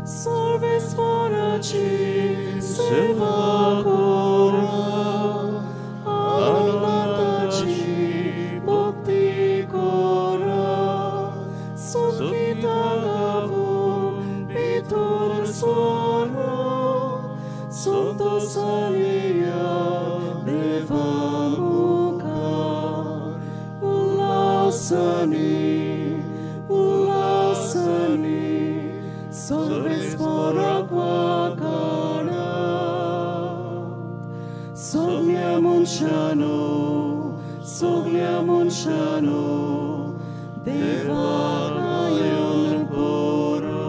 Salves moraci, seva cora, anandaci, bhakti cora, sukita gavum, pitur sora, santo salia, deva mukha, ulasani, ulasani, salves moragwagana, soglia munshano, devanayon pura.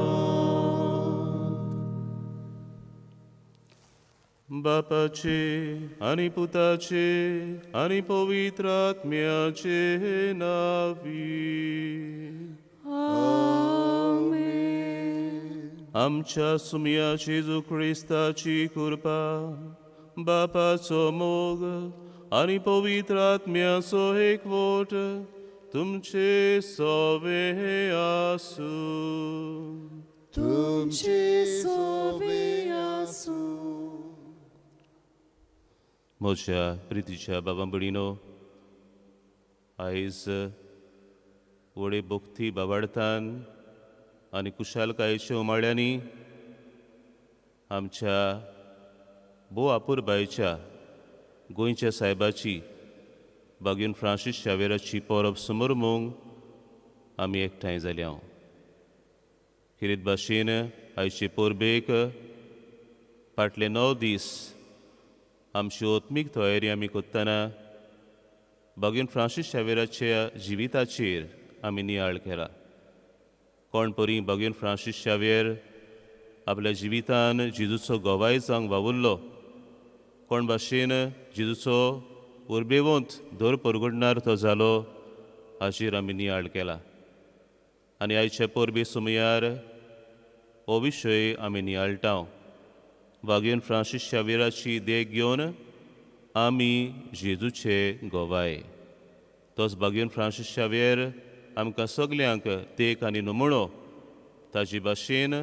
बापाचे आणि पुताचे आणि पवित्र आत्म्याचे नावी आमच्या सुमया जेजू ख्रिस्ताची कृपा बापाचो मोग आणि पवित्र आत्म्याचो एकवट तुमचे सोवे आसू तुमचे सोवे आसू. म्हज्या प्रितीच्या बाबा भयणीनो, आयज व्हडे भक्ती बाबाडतान आनी कुशालकायेच्या उमाळ्यांनी आमच्या भोव आपुरबायेच्या गोंयच्या सायबाची भगिनी फ्रांसीस शावेराची परब समोरमूंक आमी एकठांय जाल्या. खेरीत भाशेन आयचे परबेक फाटले 9 दीस आमची ओत्मीक तयारी आमी करतना भगिनी फ्रांसीस शावेराच्या जिविताचेर आमी नियाळ केला. कोण परी भगिनी फ्रांसीस शावेर आपल्या जिवितान जेजूचो गोवाय जावंक वावुरलो, कोण भाशेन जेजूचो उर्बेवंत दर परगडणार तो जालो हाचेर आमी नियाळ केला. आनी आयच्या परबे सुमयार हो विशय आमी नियाळटाव. भगिनी फ्रांसीस शावेराची देख घेवन आमी जेजूचे गोवाय. तोच भगिनी फ्रांसीस शावेर आमकां सगल्यांक तेक आनी नमुणो ताचे भाशेन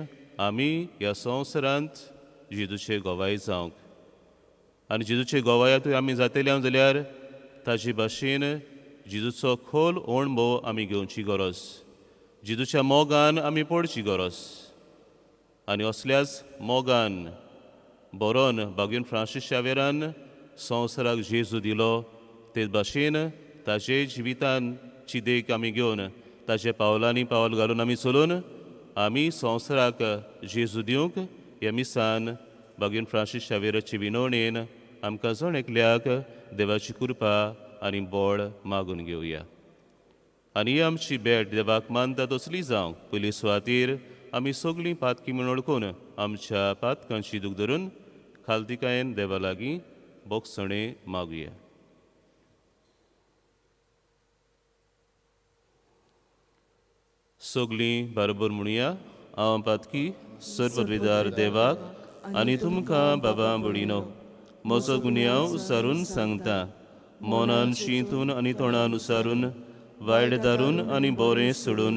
आमी ह्या संवसारांत जेजूचे गोवाय जावंक आनी जेजूचे गोवायातूय आमी जातल्या जाल्यार ताचे भाशेन जेजूचो खोल अणभव आमी घेवची गरज, जेजूच्या मोगान आमी पडची गरज. आनी असल्याच मोगान बरोवन भगिनी फ्रांसीस शावेरान संवसाराक जेजू दिलो, ते भाशेन ताचे जिवितांची देख आमी घेवन ताच्या पावलांनी पावल घालून आमी चलून आमी संवसाराक जेजू दिवंक ह्या मिसान भगिनी फ्रांसीस शावेराचे विनवणेन आमकां जण एकल्याक देवाची कृपा आनी बळ मागून घेवया. आनी ही आमची भेट देवाक मानता तसली जावंक पयली सुवातेर आमी सगळीं पातकी म्हूण ओळखून आमच्या पातकांची दूख धरून खालतिकायेन देवा लागीं बोगसणे मागुया. सगळीं बरोबर म्हणुया. हांव पातकी सर्वपदवीदार देवाक आनी तुमकां बाबा भयणीनो म्हजो गुन्यांव उसारून सांगता. मोनान चिंतून आनी तोंडान उसारून वायट दारून आनी बरें सोडून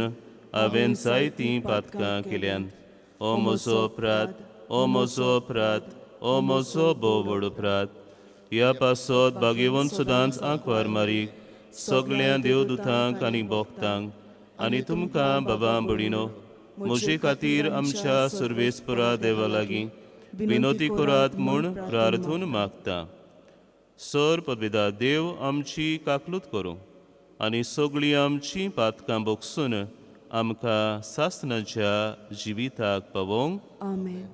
हांवें जायतीं पातकां केल्यान. ओ म्हजो अपराध, ओ म्हजो अपराध, ओ म्हजो भोव व्हड अपराध. ह्या पासत भाग्यवंत सदांच आंकवार मारीक सगळ्या देवदूतांक आनी भोगतांक आनी तुमकां बाबा भयणीनो म्हजे खातीर आमच्या सर्वेस्परा देवा लागीं विनोती करात म्हूण प्रार्थून मागता. सर पदवीदार देव आमची काकलूत करूं आनी सगळीं आमचीं पातकां बोगसून आमकां सासणाच्या जिविताक पावोवंक. आमेन.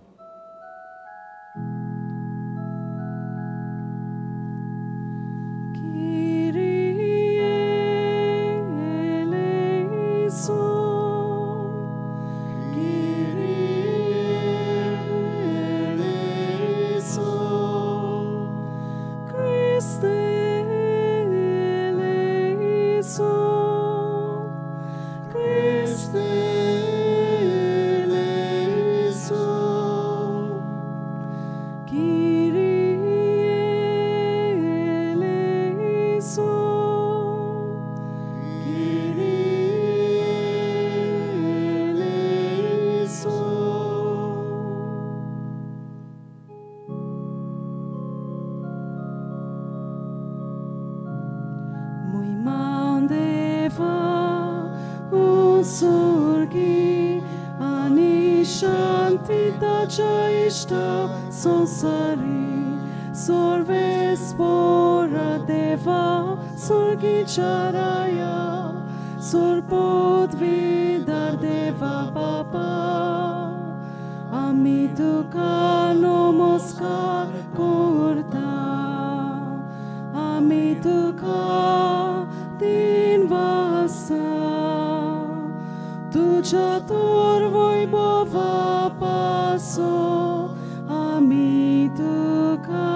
Christe eleison. शांती ताच्या इष्ट संसारी सर्वेस्परा देवा स्वर्गीच्या राया सर्वोद्विदार देवा बाबा आम्ही तुका नमस्कार करता आम्ही तुका तीन वाजता तुझ्या तोर वैभवा पासो आम्ही तुका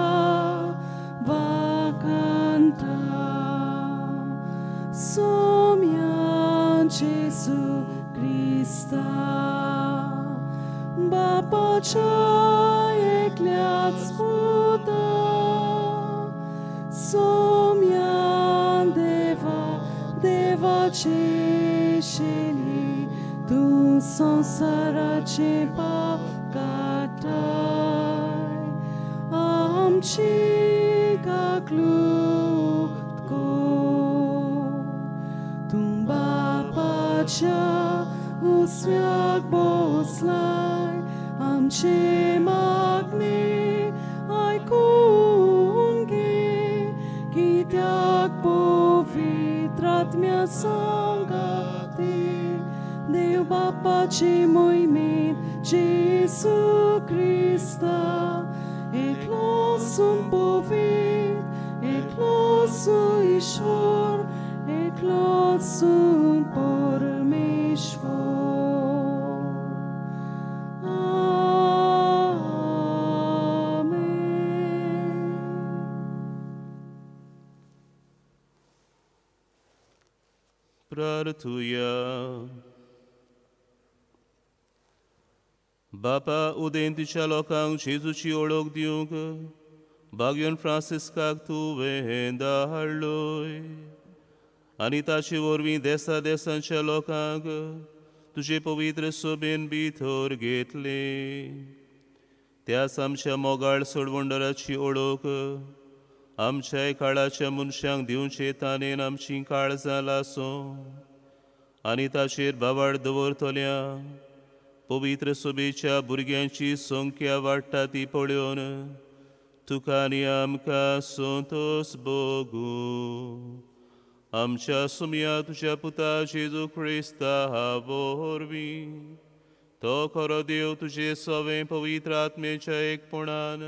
वाकंता सोम्या जेसू क्रिस्ता बापाच्या एकल्याच पुता सोम्या देवाचे शेली तू संसाराचे पाप काटाय आमची काकलूत को तू बापाच्या उस्व्याक बसलाय आमचे मागणे ऐकून घे कित्याक पवित्र आत्म्या संगाती देव बापाचे मोहिमेत जेसू क्रिस्ता एकलोसून पवित्र एकलोसून ईश्वर एकलोसून परमेश्वर प्रार्थुया बापा उदेंतीच्या लोकांक जेजूची ओळख दिवंक बागयोन फ्रांसिस्काक तुवें धाडलोय आनी ताचे वरवीं देसा देसांच्या लोकांक तुजे पवित्र सोबेन भितर घेतले त्याच आमच्या मोगाळ सोडवंडराची ओळख आमच्या काळाच्या मनशांक दिवचे ताणेन आमची काळजां लासो आनी ताचेर बाबाड दवरतल्या पवित्र सोबेच्या भुरग्यांची संख्या वाडटा ती पळोवन तुका आनी आमकां संतोश भोगू आमच्या सुमया तुज्या पुता जेजू क्रिस्ता वरवीं तो खरो देव तुजे सवें पवित्र आत्मेच्या एकपणान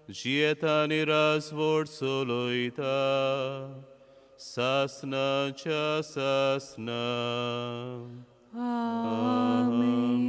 जियेता आनी राजवट चलयता सासनाच्या सासना आमेन.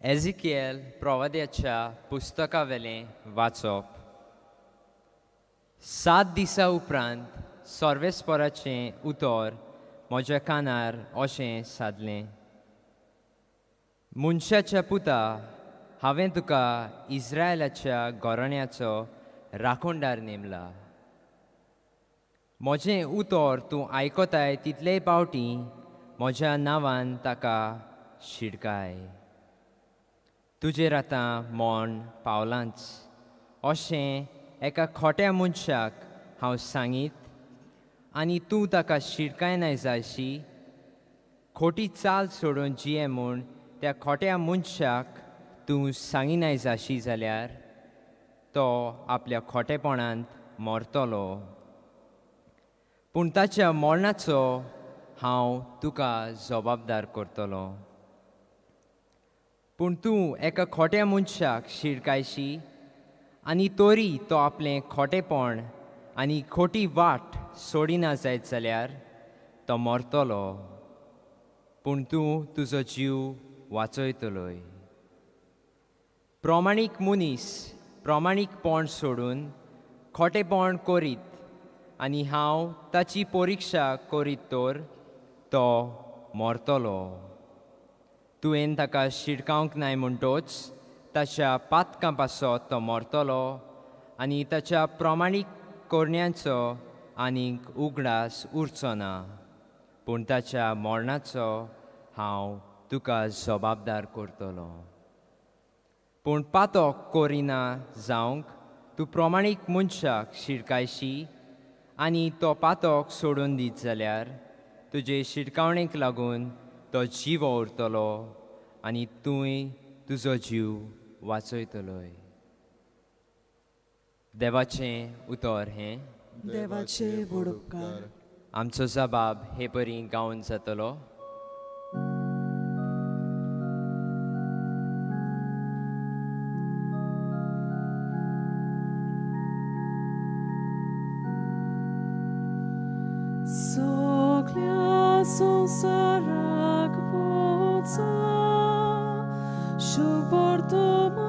एजिकिएल प्रवाद्याच्या पुस्तकावेलें वाचप 7 दिसां उपरांत सर्वेस्पराचें उतर म्हज्या कानार अशें सादलें मनशाच्या पुता हांवें तुका इस्रायलाच्या घराण्याचो राखणदार नेमला म्हजें उतर तूं आयकताय तितलेय पावटी म्हज्या नांवान ताका शिडकाय तुजेर आतां मोण पावलांच अशें एका खोट्या मनशाक हांव सांगीत आनी तूं ताका शिडकाय नाय जायशी खोटी चाल सोडून जिये म्हूण त्या खोट्या मनशाक तूं सांगिनाय जाशी जाल्यार तो आपल्या खोटेपणांत मरतलो पूण ताच्या मरणाचो हांव तुका जबाबदार करतलो पूण तूं एका खोट्या मनशाक शिडकायशी आनी तोरी तो आपलें खोटेपण आनी खोटी वाट सोडिना जायत जाल्यार तो मरतलो पूण तूं तुजो जीव वाचयतलोय प्रमाणीक मनीस प्रमाणीकपण सोडून खोटेपण करीत आनी हांव ताची परिक्षा करीत तर तो मरतलो तुवें ताका शिडकावंक नाय म्हणटोच ताच्या पातकां पासत तो मरतलो आनी ताच्या प्रमाणीक करण्यांचो आनीक उगडास उरचो ना पूण ताच्या मरणाचो हांव तुका जबाबदार करतलो. पूण पातोक कोरिना जावंक तूं प्रमाणीक मनशाक शिरकायशी आनी तो पातोक सोडून दीत जाल्यार तुजे शिरकावणेक लागून तो जिवो उरतलो आनी तुवें तुजो जीव वाचयतलोय. देवाचें उतर हें देवाचे व्हड उपकार. आमचो जबाब हे परी गावन जातलो. Soglia संसाराक पोचा शुभवर्तमान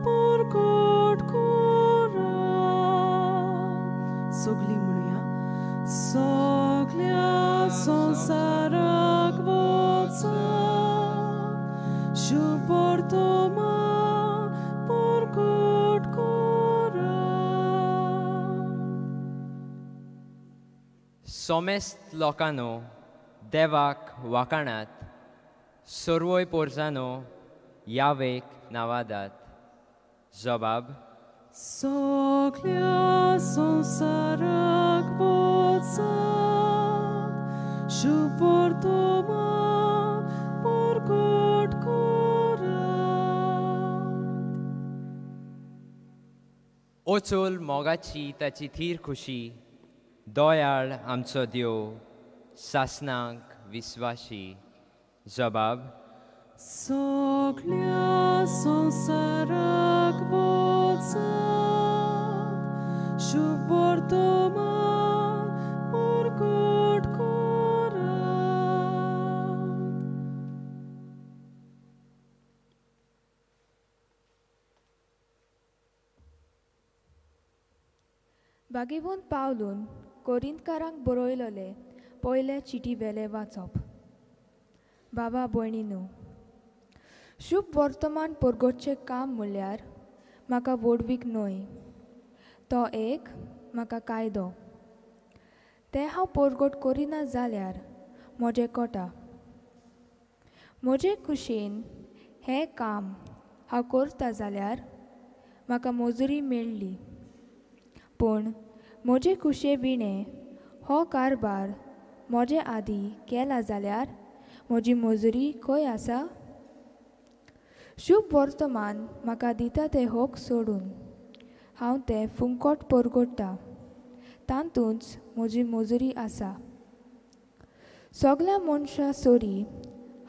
परगट करा. सगळी म्हणूया. सगल्या संसाराक पोचा शुभवर्तमान परगट करा. सोमेस्त लोकांनो देवाक वाखाणात. सर्वोय पोरजानो यावेक नावादात. जबाब सगल्या संसाराक वचात शुभवर्तमान परगट करात. ओचोल मोगाची ताची थीर खुशी दोयाळ आमचो देव सासनांक विस्वाशी. जबाब सगल्या संसाराक वचात शुभवर्तमान परगट करात. बागेवून पावलून कोरिंतकारांक बरयलेले पयले चिटी वेले वाचप. बाबा भयणीनो, शुभ वर्तमान परगटचें काम म्हणल्यार म्हाका वडवीक न्हय, तो एक म्हाका कायदो. तें हांव परगट करिना जाल्यार म्हजें कोटा. म्हजे कुशीन हें काम हांव करता जाल्यार म्हाका मजुरी मेळ्ळी. पूण म्हजे कुशे विणें हो कारबार म्हजे आदीं केला जाल्यार म्हजी मजुरी खंय आसा? शुभ वर्तमान म्हाका दिता तें होक सोडून हांव तें फुंकट परगडटा, तातूंच म्हजी मजुरी आसा. सगल्या मनशां सोरी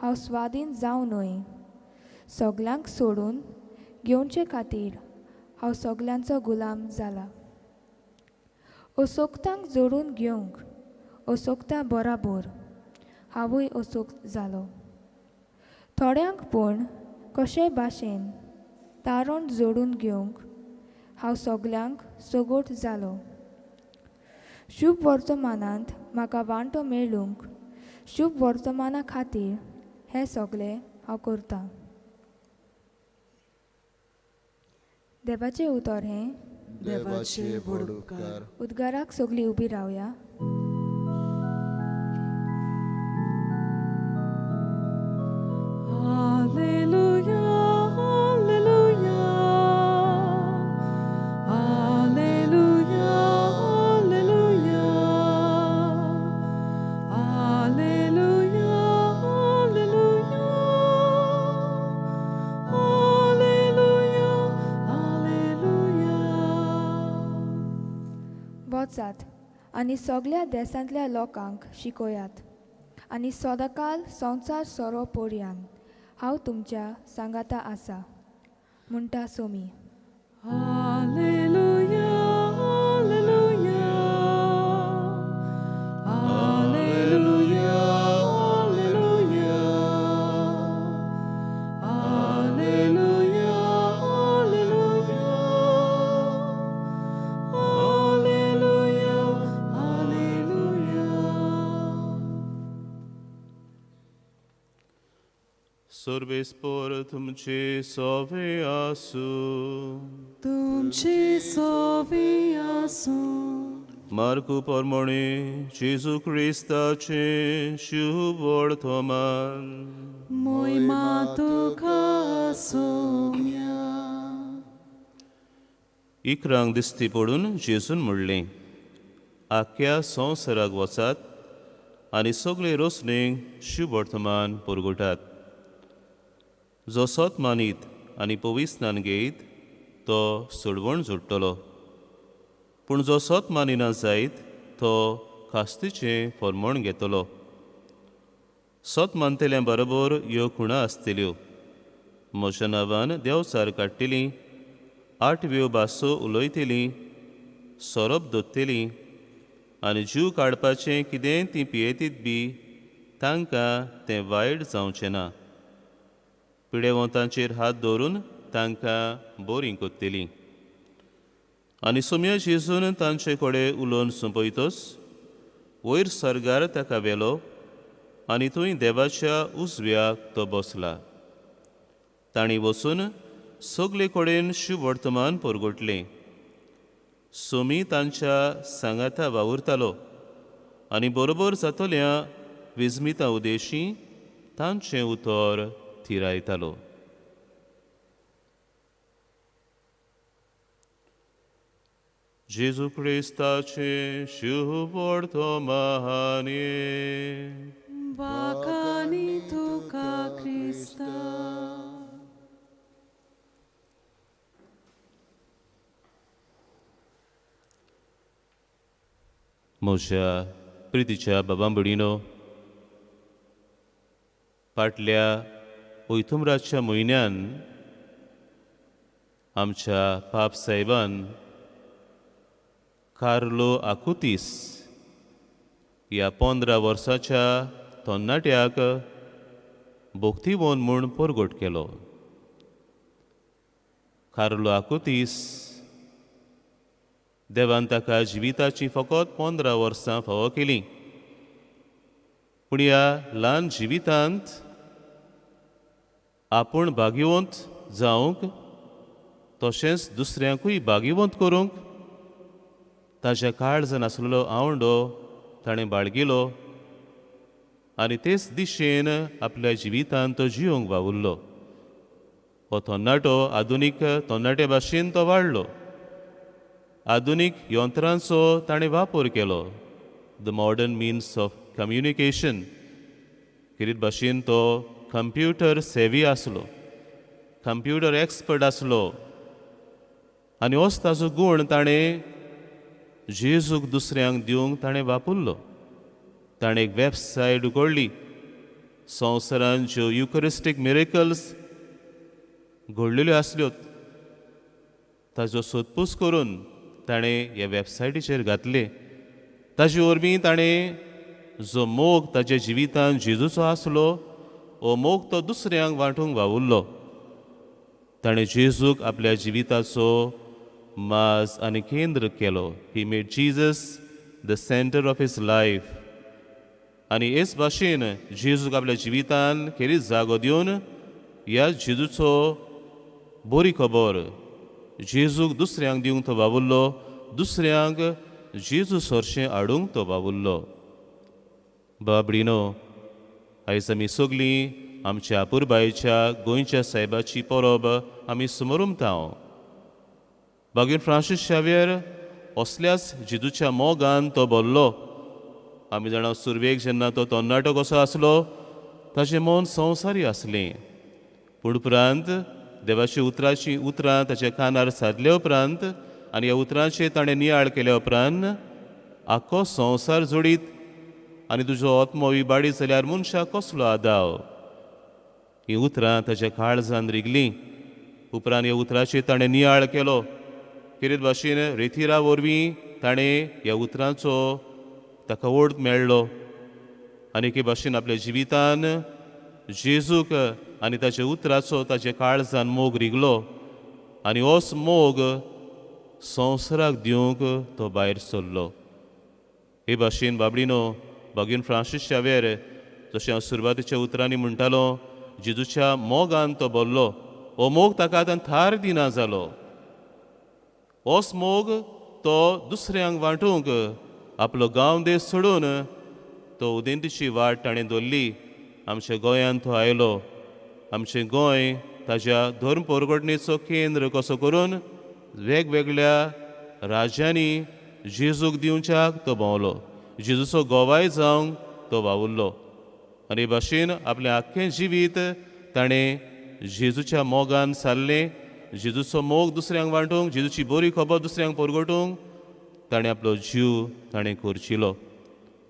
हांव स्वाधीन जावं न्हय, सगल्यांक सोडून घेवचे खातीर हांव सगल्यांचो गुलाम जाला. असोक्तांक जोडून घेवंक असोक्ता बराबर हांवूय असोक्त जालो. थोड्यांक पूण कशे भाशेन तारण जोडून घेवंक हांव सगल्यांक सोगोट जालो. शुभ वर्तमानांत म्हाका वांटो मेळूंक शुभ वर्तमाना खातीर हें सगलें हांव करतां. देवाचें उतर हें देवाचे व्हड उपकार. उद्गाराक सगळीं उबी रावया. Alleluia, alleluia, alleluia, alleluia, alleluia, alleluia, alleluia, alleluia. वचात आनी सगळ्या देशांतल्या लोकांक शिकोयात आनी सदांकाल संवसार सोरो पर्यान हांव तुमच्या सांगाता आसा म्हणटा Somi. Alleluia, alleluia, alleluia, alleluia, alleluia, alleluia, alleluia, alleluia. Sorvespor तुमचे सोवे आसू. तुमची सोवी आसूं. मार्कू पोरमोणी जेजू क्रिस्ताचे शुभ वर्तमान मोयमा तुका सोम्या. इकरांक दिसती पडून जेजून म्हणलें, आख्या संवसाराक वचात आनी सगळे रोसणेक शुभ वर्तमान पुरगटात. जो सोत मानीत आनी पविस्नान घेयत तो सोडवण जोडटलो, पूण जो सोत मानिना जायत तो कास्तीचें फर्मोण घेतलो. सोत मानतेल्या बरोबर ह्यो खुणां आसतल्यो. म्हज्या नांवान देंवचार काडटलीं, 8 भासो उलयतलीं, सोरोप दोत्तलीं, आनी जीव काडपाचें कितेंय तीं पियेतीत बी तांकां तें वायट जावचें ना. पिडेवंतांचेर हात दवरून तांकां बरीं कोत्तलीं. आनी सुमया जेजून तांचे कडेन उलोवन सोंपयतोच वयर सर्गार ताका व्हेलो आनी थंय देवाच्या उजव्याक तो बसला. तांणी वचून सगळे कडेन शुभ वर्तमान परगटलें. सोमी तांच्या सांगाता वावुरतालो आनी बरोबर जातल्या विजमिता उदेशी तांचें उतर थिरायतालो. जेजू क्रिस्ताचे शुभ वर्तमान बाकानी तुका क्रिस्ता. म्हज्या प्रितीच्या बाबां भयणीनो, फाटल्या ओयतुमराच्या म्हयन्यान आमच्या पाप साहेबान कार्लो आकुतीस ह्या 15 वर्साच्या तरणाट्याक भोक्तीवन म्हूण परगट केलो. कार्लो आकुतीस देवान ताका जिविताची फकत 15 वर्सां फावो केलीं, पूण ह्या ल्हान जिवितांत आपूण भाग्यवंत जावंक तशेंच दुसऱ्यांकूय भाग्यवंत करूंक ताच्या काळजान आसलेलो आवंडो ताणें बाळगिलो आनी तेच दिशेन आपल्या जिवितांत तो जिवंक वावुरलो. हो तरणाटो आधुनीक तरणाटे भाशेन तो वाडलो. आधुनीक यंत्रांचो ताणें वापर केलो. The modern means of communication. कितें भाशेन तो कंप्युटर सेवी आसलो, कंप्युटर एक्सपर्ट आसलो आनी होच ताजो गूण ताणें जेजूक दुसऱ्यांक दिवंक ताणें वापरलो. ताणें एक वेबसायट उगडली. संवसारांत ज्यो युकरिस्टीक मिरेकल्स घडलेल्यो आसल्यो ताजो सोदपूस करून ताणें ह्या वेबसायटीचेर घातले. ताजे वरवीं ताणें जो मोग ताच्या जिवितांत जेजूचो आसलो हो मोग तो दुसऱ्यांक वांटूंक वावुरलो. ताणें जेजूक आपल्या जिविताचो माज आनी केंद्र केलो. He made Jesus the centre of his life. आनी हेच भाशेन जेजूक आपल्या जिवितांत खेरीत जागो दिवन ह्या जेजूचो बरी खबर जेजूक दुसऱ्यांक दिवंक तो वावुरलो, दुसऱ्यांक जेजू सरशें हाडूंक तो वावुरलो. बाबडीनो, आयज आमी सगळीं आमच्या आपुरबायेच्या गोंयच्या सायबाची परब आमी समरुमतांव. भगवान फ्रांसीस शावेर असल्याच जेजूच्या मोगान तो भरलो. आमी जाणा सुरवेक जेन्ना तो तरणाटो कसो आसलो ताचें मन संवसारी आसलें, पूण उपरांत देवाची उतरां ताच्या कानार सादल्या उपरांत आनी ह्या उतरांचेर ताणें नियाळ केल्या उपरांत आख्खो संवसार जोडीत आनी तुजो आत्मो विबाडीत जाल्यार मनशाक कसलो आदाव. ही उतरां ताच्या काळजान रिगलीं. उपरांत ह्या उतराचेर ताणें नियाळ केलो. कितें भाशेन रेथिरा वरवीं ताणें ह्या उतरांचो ताका ओड मेळ्ळो आनी एके भाशेन आपल्या जिवितान जेजूक आनी ताच्या उतराचो ताच्या काळजान मोग रिगलो आनी होच मोग संवसाराक दिवंक तो भायर सरलो. हे भाशेन बाबडीनो, भगवान फ्रांसीस शावेर जशें हांव सुरवातेच्या उतरांनी म्हणटालो, जेजूच्या मोगान तो भरलो. हो मोग ताका आतां थार दिना जालो. होच मोग तो दुसऱ्यांक वांटूंक आपलो गांव देश सोडून तो उदेंतीची वाट ताणें दवरली. आमच्या गोंयांत तो आयलो. आमचें गोंय ताच्या धर्म परगडणेचो केंद्र कसो करून वेगवेगळ्या राज्यांनी जेजूक दिवच्याक तो भोंवलो. जेजूचो गोवाय जावंक तो वावुरलो. आनी भाशेन आपलें आख्खें जिवीत ताणें जेजूच्या मोगान सारलें. जेजूचो मोग दुसऱ्यांक वांटूंक, जेजूची बरी खबर दुसऱ्यांक परगटूंक ताणें आपलो जीव ताणें करचिलो.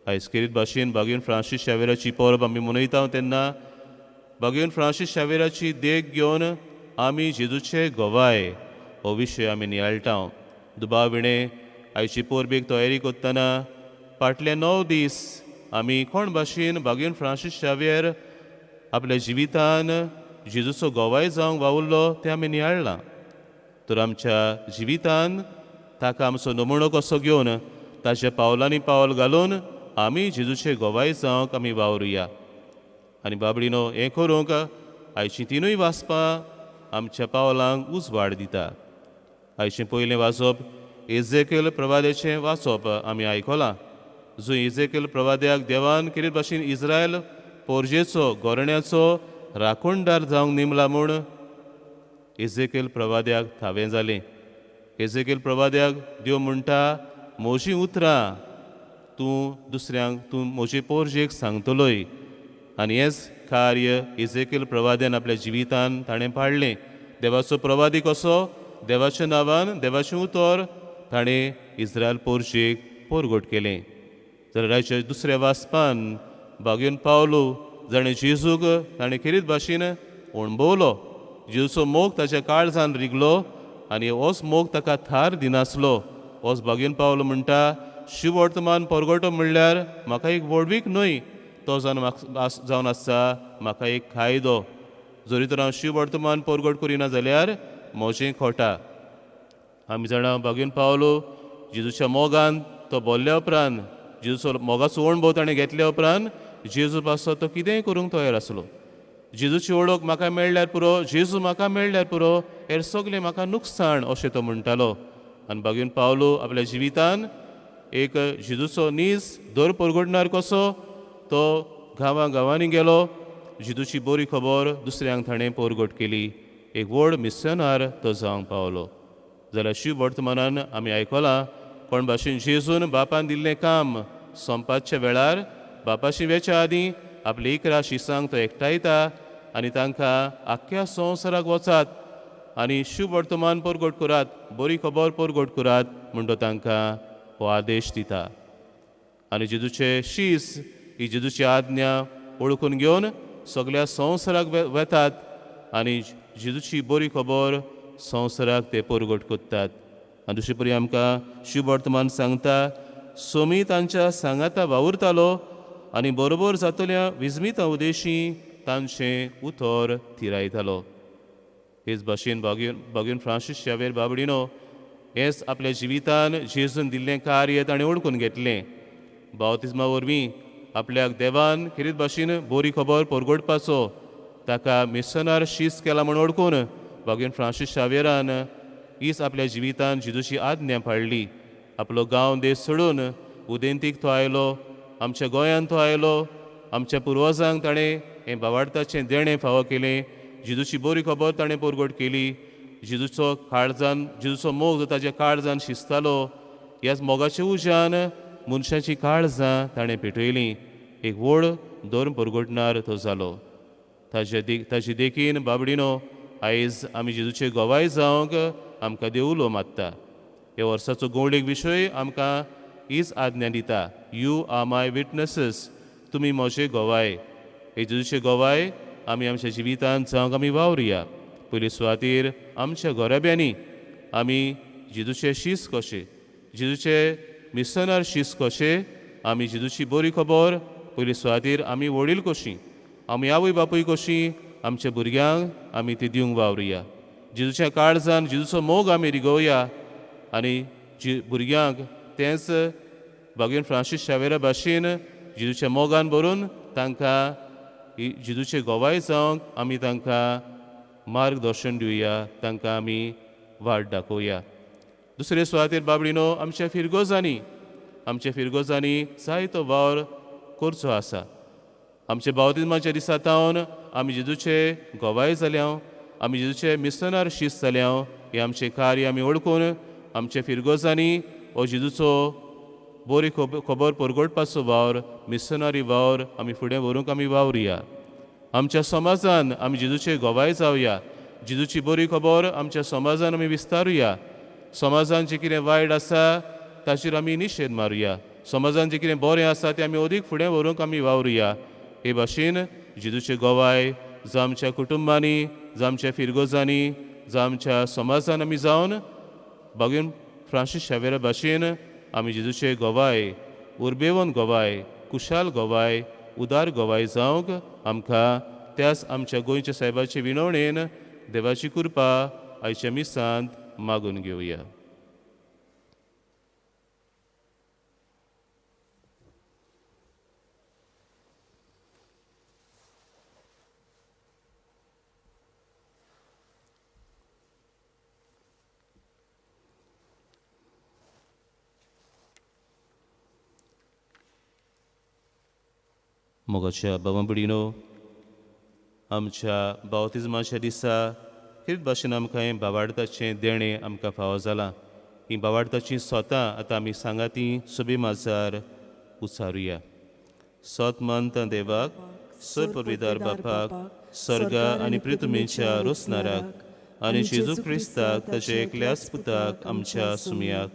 आयज खेरीत भाशेन भागीन फ्रांसीस शावेराची परब आमी मनयता तेन्ना भागीन फ्रांसीस शावेराची देख घेवन आमी जेजूचे गोवाय हो विशय आमी नियाळटा. दुबाविणे आयची परबेक तयारी करतना फाटले 9 दीस आमी कोण भाशेन भागीन फ्रांसीस शावेर आपल्या जिवितान जेजूचो गोवाय जावंक वावुरलो तें आमी नियाळ्ळां. तर आमच्या जिवितान ताका आमचो नमुणो कसो घेवन ताच्या पावलांनी पावल घालून आमी जेजूचे गोवाय जावंक आमी वावरुया. आनी बाबडीनो हें करूंक आयचीं 3 वाचपां आमच्या पावलांक उजवाड दिता. आयचें पयलें वाचप एजेकेल प्रवाद्याचें वाचप आमी आयकलां. जो एजेकेल प्रवाद्याक देवान कितें भाशेन इस्रायल पोरजेचो गोरण्याचो राखणदार जावंक नेमला म्हूण एजेकेल प्रवाद्याक थावें जालें. एजेकेल प्रवाद्याक देव म्हणटा म्हजीं उतरां तूं म्हजे पोरजेक सांगतलोय. आनी हेंच कार्य एजेकेल प्रवाद्यान आपल्या जिवितान ताणें पाळलें. देवाचो प्रवादी कसो देवाच्या नांवान देवाचें उतर ताणें इस्रायल पोरजेक परगट केलें. जाल्यार आयच्या दुसऱ्या वाचपान भागीन पावलो जाणें जेजूक ताणें खेरीत भाशेन अणभवलो. जेजूचो मोग ताच्या काळजान रिगलो आनी होच मोग ताका थार दिनासलो. होच भागीन पावलो म्हणटा शिवर्तमान परगटो म्हणल्यार म्हाका एक वडवीक न्हय, तो जावन आसता म्हाका एक कायदो. जरी तर हांव शिवर्तमान परगट करिना जाल्यार म्हजें खोटा. आमी जाणा भागीन पावलो जेजूच्या मोगान तो बोल्ल्या उपरांत जेजूचो मोगाचो अणभव ताणें घेतल्या उपरांत जेजू पासो तो कितेंय करूंक तयार आसलो. जेजूची ओळख म्हाका मेळ्ळ्यार पुरो, जेजू म्हाका मेळ्ळ्यार पुरो, हेर सगलें म्हाका नुकसाण अशें तो म्हणटालो. आनी भागीन पावलो आपल्या जिवितान एक जेजूचो नीज दर परगडणार कसो तो गांवांनी गेलो. जेजूची बरी खबर दुसऱ्यांक ताणें परगट केली. एक व्हड मिशनार तो जावंक पावलो. जाल्यार शिव वर्तमानान आमी आयकलां कोण भाशेन जेजून बापान दिल्लें काम सोंपपाच्या वेळार बापाची वेच्या आदीं आपली 11 शिसांक तो एकठांयता आनी तांकां आख्ख्या संवसाराक वचात आनी शुभ वर्तमान परगट करात, बरी खबर परगट करात म्हूण तो तांकां हो आदेश दिता. आनी जेजूचे शीस ही जेजूची आज्ञा ओळखून घेवन सगळ्या संवसाराक वेतात आनी जेजूची बरी खबर संवसाराक ते परगट करतात. आनी दुसरे परी आमकां शुभ वर्तमान सांगता सोमी तांच्या सांगाता वावुरतालो आनी बरोबर जातल्या विजमिता उदेशी तांचें उतर थिरायतालो. हेच भाशेन भागीन फ्रांसीस शावेर बाबडीनो हेंच आपल्या जिवितान जेजून दिल्लें कार्य ताणें ओळखून घेतलें. बावतिजमा वरवीं आपल्याक देवान खेरीत भाशेन बरी खबर परगटपाचो ताका मिशनार शीस केला म्हूण ओळखून भागीन फ्रांसीस शावेरान हीच आपल्या जिवितान जेजूची आज्ञा पाळली. आपलो गांव देश सोडून उदेंतीक तो आयलो, आमच्या गोंयांत तो आयलो. आमच्या पुर्वजांक ताणें हें भावार्थाचें देणें फावो केलें. जेजूची बरी खबर ताणें परगट केली. जेजूचो काळजान जेजूचो मोग जो ताच्या काळजान शिजतालो ह्याच मोगाच्या उज्यान मनशाची काळजां ताणें पेटयलीं. एक व्हड धर्म परगटणार तो जालो. ताचे देखीन बाबडीनो आयज आमी जेजूचे गोवाय जावंक आमकां देवलो मागता. ह्या वर्साचो गवळीक विशय आमकां हीच आज्ञा दिता, यू आर माय विटनेसीस, तुमी म्हजे गोवाय. हे जेजूचे गोवाय आमी आमच्या जिवितांत जावंक आमी वावरुया. पयली सुवातेर आमच्या घोराब्यांनी आमी जेजूचे शीस कशें, जेजूचे मिशनार शीस कशें, आमी जेजूची बरी खबर पयली सुवातेर आमी वडील कशीं, आमी आवय बापूय कशीं आमच्या भुरग्यांक आमी ती दिवंक वावरुया. जेजूच्या काळजान जेजूचो मोग आमी रिगोवया आनी भुरग्यांक तेंच भागीन फ्रांसीस शावेरा भाशेन जेजूच्या मोगान भरून तांकां जेजूचे गोवाय जावंक आमी तांकां मार्गदर्शन दिवया, तांकां आमी वाट दाखोवया. दुसरे सुवातेर बाबडीनो आमच्या फिरगोजांनी जायतो वावर करचो आसा. आमचे बावतिजमाच्या दिसा तावन आमी जेजूचे गोवाय जाल्यां, आमी जेजूचे मिसनार शीस जाल्यां. हे आमचे कार्य आमी ओळखून आमच्या फिरगोजांनी हो जेजूचो बरी खबर परगडपाचो वावर, मिसनारी वावर आमी फुडें व्हरूंक आमी वावरुया. आमच्या समाजान आमी जेजूचे गोवाय जावया. जेजूची बरी खबर आमच्या समाजान आमी विस्तारुया. समाजान जें कितें वायट आसा ताचेर आमी निशेध मारुया. समाजान जें कितें बरें आसा तें आमी अदीक फुडें व्हरूंक आमी वावरुया. हे भाशेन जेजूचे गोवाय जावं आमच्या कुटुंबांनी, जावं आमच्या फिरगोजांनी, जावं आमच्या समाजान आमी जावन बागून फ्रांसीस शावेरा भाशेन आमी जेजूचे गोवाय, उर्बेवंत गोवाय, कुशाल गोवाय, उदार गोवाय जावंक आमकां त्याच आमच्या गोंयच्या साहेबाचे विनवणेन देवाची कृपा आयच्या मिसांत मागून घेवया. मोगाच्या भावांभयणीनो, आमच्या बावतिजमाच्या दिसा कितें भाशेन आमकां हें भावार्थाचें देणें आमकां फावो जालां. ही भावार्थाचीं सोतां आतां आमी सांगातीं सुबे माजार उचारुया. सोत मानता देवाक, सर्पविदार बापाक, स्वर्गा आनी पृथ्वीच्या रोसनाराक आनी जेजू क्रिस्ताक ताचे एकल्याच पुताक आमच्या सुमयाक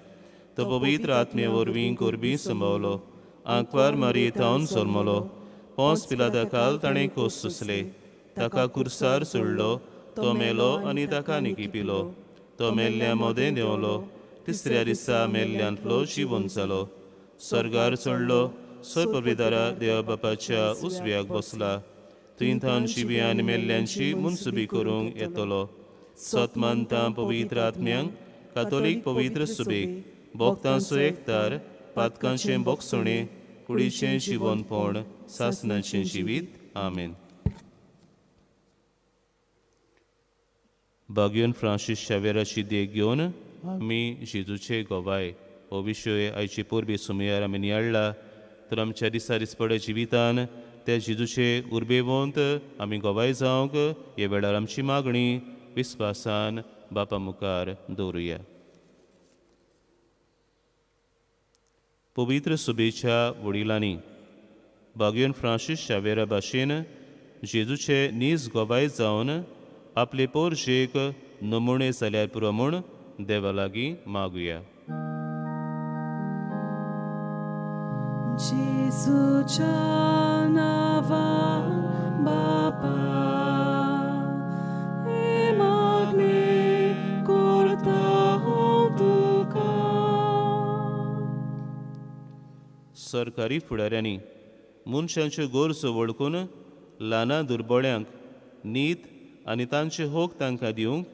तो पवित्र आत्मे वरवीं कोरबी संभवलो, आंकवार मारी तावन जल्मलो, पोंस पिलादा काल ताणें कोस सुसले, ताका कुर्सार सोडलो, तो मेलो आनी ताका निकिपिलो, तो मेल्ल्या मोदें देंवलो, तिसऱ्या दिसा मेल्ल्यांतलो जिवंत जालो, स्वर्गार चडलो, सर्पविदारा देवा बापाच्या उजव्याक बसला, थंय तान जिवी आनी मेल्ल्यांची मुनसुबी करूंक येतलो. सत मानता पवित्र आत्म्यांक, कातोलीक पवित्र सुबेक, भोगतांचो एकतार, पातकांचें बोगसणें, कुडीचें जिवनपण, सासणाचें जिवीत. आमेन. बागयोन फ्रांसीस शावेराची देख घेवन आमी जेजूचे गोवाय हो विशय आयचे पोरबी सुमयार आमी नियाळ्ळा. तर आमच्या दिसा दिसपड्या जिवितान त्या जेजूचे उर्बेवंत आमी गोवाय जावंक हे वेळार आमची मागणी विस्वासान बापा मुखार दवरुया. पवित्र सुबेच्या वडिलांनी बागयोन फ्रांसीस शावेरा भाशेन जेजूचे नीज गोवाय जावन आपले पोरशेक नमुणे जाल्यार पुरो म्हूण देवा लागीं मागुया. जेजूच्या नांवान बापा, हे मागणे करता हांव तुका. सरकारी फुडाऱ्यांनी मनशांच्यो गरजो वळखून ल्हाना दुर्बळ्यांक नीत आनी तांचे होक तांकां दिवंक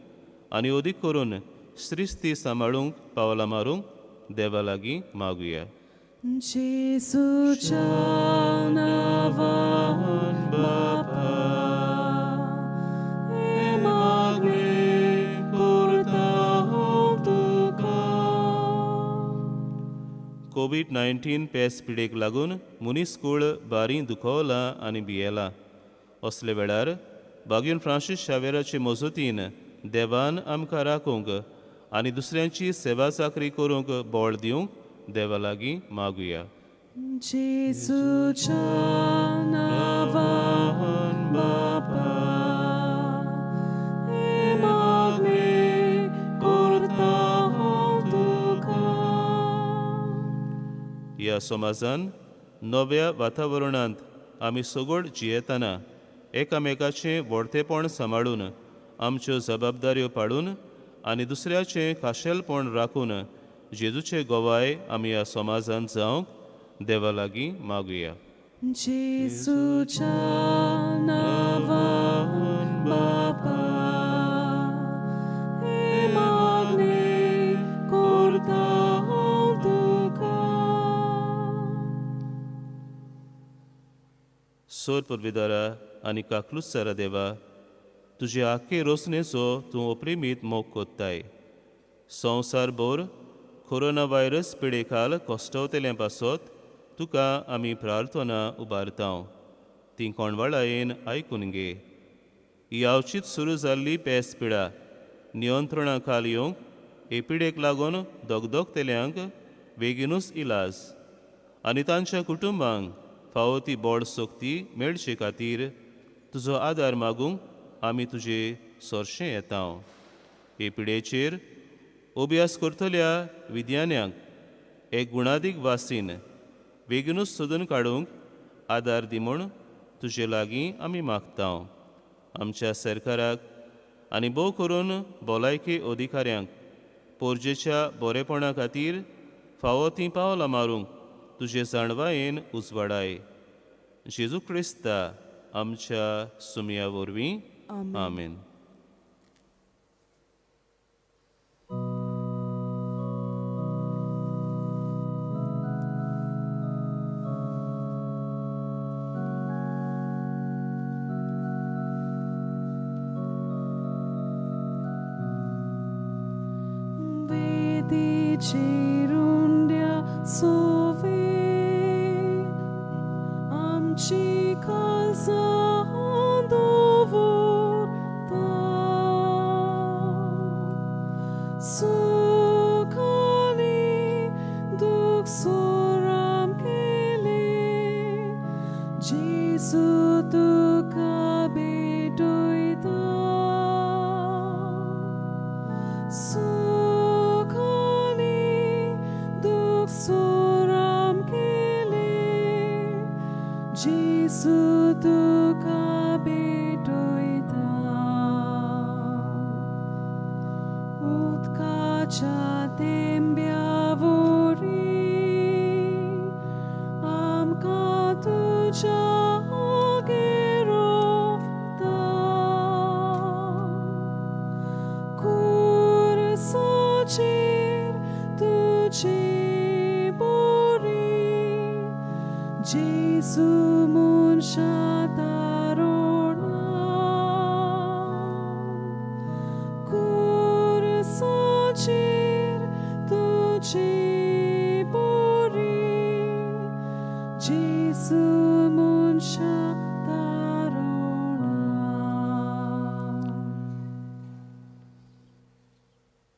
आनी अदीक करून श्रिस्ती सांबाळूंक पावलां मारूंक देवा लागीं मागुया. जेजूच्या नांवान बापा, हे मागणे करता हांव तुका. कोविड-19 पेस पिडेक लागून मनीसकूळ बारीं दुखवलां आनी भियेलां. असले वेळार बागयोन फ्रांसीस शावेराचे मजतीन देवान आमकां राखूंक आनी दुसऱ्यांची सेवा चाकरी करूंक बोळ दिवंक देवा लागीं मागुया. जेजूच्या नांवान बापा, हे मागणे करता हांव तुका. ह्या समाजान नव्या वातावरणांत आमी सगोड जियेतना एकामेकाचें व्हडतेपण सांबाळून आमच्यो जबाबदाऱ्यो पाडून आनी दुसऱ्याचें खाशेलपण राखून जेजूचे गोवाय आमी ह्या समाजांत जावंक देवा लागीं मागुया. जेजूच्या नांवान बापा, हे मागणे करता हांव तुका. सोर परविदारा आनी काकलुसारा देवा, तुजे आख्खे रोसणेचो तूं अप्रिमीत मोग कोत्ताय. संवसार भर कोरोना व्हायरस पिडेखाल कोश्टवतल्या पासत तुका आमी प्रार्थना उबारतांव ती कोणवाळायेन आयकून घे. यावचीत सुरू जाल्ली पेस पिडा नियंत्रणा खाल येवंक हे पिडेक लागून दोगदोगतेल्यांक बेगीनूच इलाज आनी तांच्या कुटुंबांक फावो ती बोड सोक्ती मेळचे खातीर तुजो आदार मागूंक आमी तुजे सोर्शें येतांव. हे पिडेचेर अभ्यास करतल्या विद्यान्यांक एक गुणादीक वासीन बेगीनूच सोदून काडूंक आदार दी म्हूण तुजे लागीं आमी मागतांव. आमच्या सरकाराक आनी भोव करून भलायकी अधिकाऱ्यांक पोरजेच्या बरेपणा खातीर फावो तीं पावलां मारूंक तुजे जाणवायेन उजवाडाय. जेजू क्रिस्ता आमच्या सुमया वरवीं आमेन. Cirundia sove amci calzando vorta sukani duk soram kele Jesu tu kabedoita Soram kele Jesu tu kabetoita Utkacha tembiavori Amka tuja gerota Kursacer tuji Jesu munshatarona kursacer tuji bori Jesu munshatarona.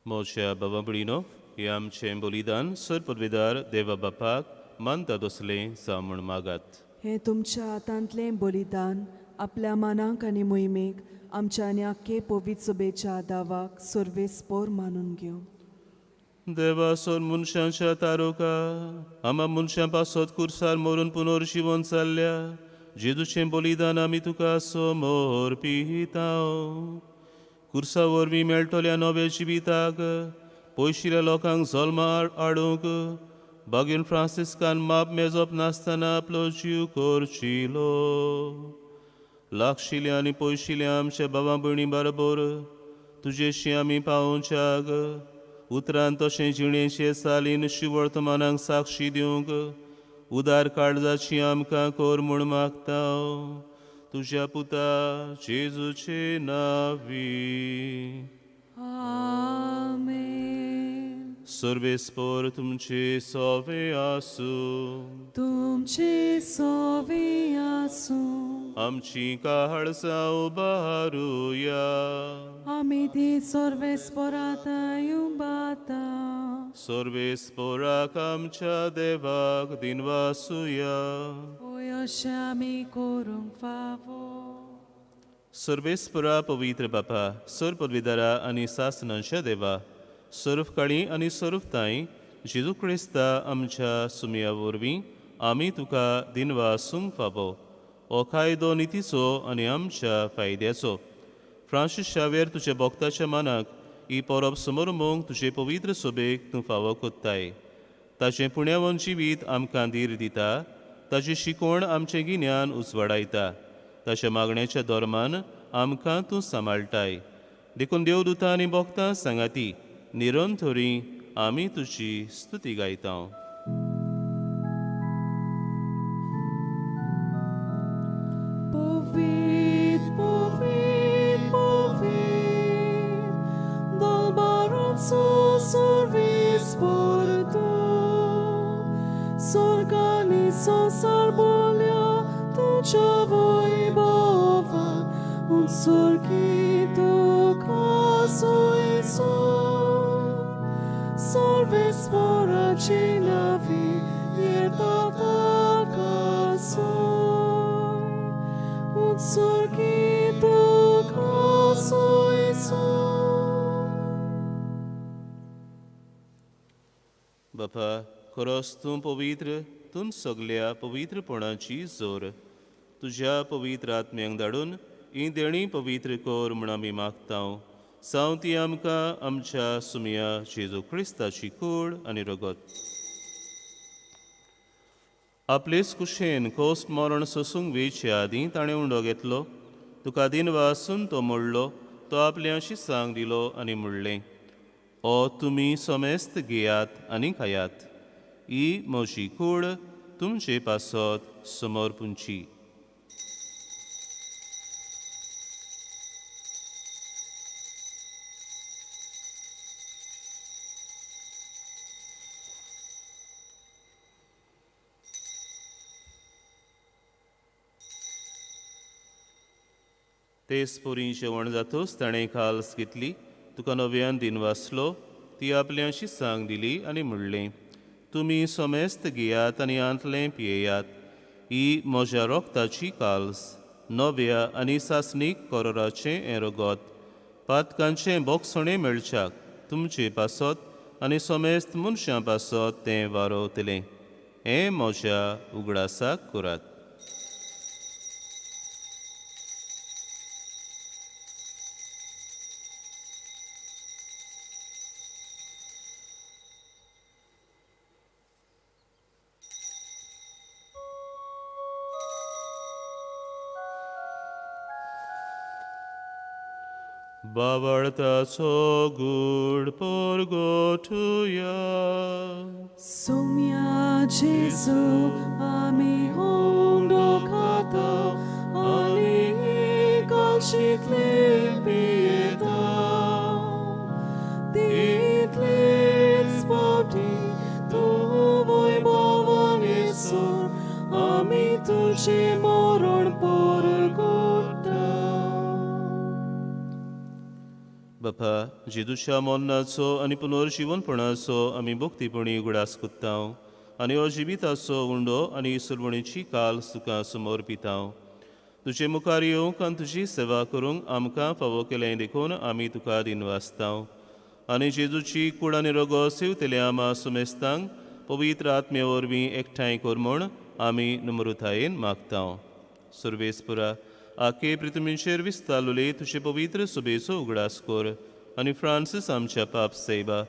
मोठ्या बाबाबडीनो हे आमचें बलिदान सरपदवेदार देवा बापाक मानता दसलें जावं मागात. हे तुमच्या हातांतलें बलिदान आपल्या मनाक आनी मोहिमेक आमच्या आनी आख्खे पवित्र सभेच्या दावाक सर्वेस्पोर मानून घेवं. देवा सोर मनशांच्या तारोका आमा मनशां पासत कुर्सार मरून पुनर्जीवन जाल्ल्या जेजूचें बलिदान आमी तुका समोर पितांव. कुर्सा वरवीं मेळटल्या नव्या जिविताक पयशिल्ल्या लोकांक जल्मा हाडूंक बागीन फ्रांसिस्कान माप मेजप नासतना आपलो जीव करचिलो. लागशिल्ल्या आनी पयशिल्ल्या आमच्या भावां भयणी बरोबर तुजेशी आमी पावोवच्याक उतरान तशें जिणेचे सालीन शिवर्तमानाक साक्षी दिवंक उदार काळजाची आमकां कोर म्हूण मागतांव तुज्या पुता जेजूचे नांवी. आमेन. सर्वेस्पोर तुमचे सोवे आसूं. तुमचे सोवे आसूं. आमची काळजां उबारुया. आमी ती सर्वेस्पोरात युबाता. सर्वेस्पोराक आमच्या देवाक दिनवासुया. ओय अशें आमी करूंक फावो. सर्वेस्परा पवित्र बापा सर पदवीदारा आनी सासनांच्या देवा सर्वकाळी आनी सर्वताय जेजू क्रिस्ता आमच्या सुमया वरवीं आमी तुका दिनवासूंक फावो. हो कायदो नितीचो आनी आमच्या फायद्याचो. फ्रांसीस शावेर तुज्या भक्ताच्या मनाक ही परब समोरमोंक तुजे पवित्र सोबेक तूं फावो कोत्ताय. ताचें पुण्यावन जिवीत आमकां धीर दिता. ताची शिकवण आमचें गिन्यान उजवाडायता. ताच्या मागण्याच्या धर्मान आमकां तूं सांबाळटाय. देखून देवदूतां आनी भक्तां सांगाती निरंतरी आमी तुजी स्तुती गायतांव. Povit, povit, povit, dal baron su survis por surgido caso eso, salves por agina vi, yetata caso, un surgido caso eso. बापा खरोच तूं पवित्र तूं सगळ्या पवित्रपणाची जोर तुज्या पवित्र आत्म्यांक धाडून ही देणी पवित्र कोर म्हूण आमी मागतांव साव ती आमकां आमच्या सुमया जेजू क्रिस्ताची कूड आनी रगत आपलेच कुशेन कोस्ट मरण सोसूंक वेचे आदीं ताणें उंडो घेतलो तुका दिन वासून तो मोडलो तो आपल्याशी सांग दिलो आनी म्हणलें ओ तुमी सोमेस्त घेयात आनी खायात ही म्हजी कूड तुमचे पासत समोर पुंची तेच पोरी जेवण जातूच ताणें खाल्स घेतली तुका नव्यान दिन वाचलो ती आपल्याशी सांग दिली आनी म्हणलें तुमी सोमेस्त घेयात आनी आंतलें पियेयात ही म्हज्या रोगताची काल्स नव्या आनी सासणीक कोरोराचें हें रगत पातकांचें बोगसणें मेळच्याक तुमचे पासत आनी सोमेस्त मनशां पासत तें वारोवतलें हें म्हज्या उगडासाक करात बावळताचो good परगोठुया Sumia Jesu, ami hondo kata, ani kalchitle pieta. Ditlit spoti, tu voi bavan Jesu, ami tuji moron porgota. बापा जेजूच्या मोन्नाचो आनी पुनर्जीवनपणाचो आमी भोक्तीपणी उगडास कोत्तांव आनी अजिविताचो उंडो आनी सुरवणेची काल तुका समोर पितांव तुजे मुखार येवंक आनी तुजी सेवा करूंक आमकां फावो केलें देखून आमी तुका दिनवासतांव आनी जेजूची कूड आनी रगो सेवतले आमा सुमेस्तांक पवित्र आत्मे वरवीं एकठांय कर म्हूण आमी नम्रतायेन मागतांव सर्वेस्पुरा आखे पृथ्वीचेर विस्तारलोले तुजे पवित्र सुबेचो उगडास कर आनी फ्रांसीस आमच्या पाप सायबा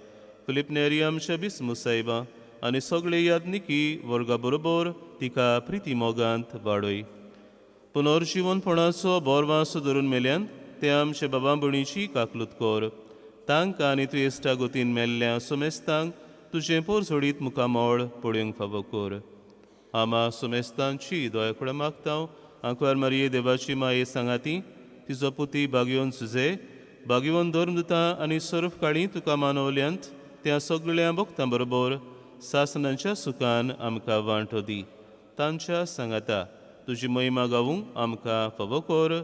फिलिप नेरी आमच्या बिस्मू सायबा आनी सगळे यादनिकी वर्गा बरोबर तिका प्रिती मोगांत वाडय पुनर्जीवनपणाचो बोरवांसो धरून मेल्यांत ते आमच्या बाबा भणीची काकलूत कर तांकां आनी तूं इश्टा गोतीन मेल्ल्या सुमेस्तांक तुजें पोरसोडीत मुखामोळ पळोवंक फावो कर आमा सुमेस्तांची दोळ्याकडे मागतांव आंकवार मारये देवाची माये सांगाती तिजो पुती बागयोन सुजे बागयोन धर्मदुतां आनी सर्फ काळी तुका मानवल्यांत त्या सगळ्या भक्तां बरोबर सासनांच्या सुखान आमकां वांटो दी तांच्या सांगाता तुजी महिमा गावूंक आमकां फावो कर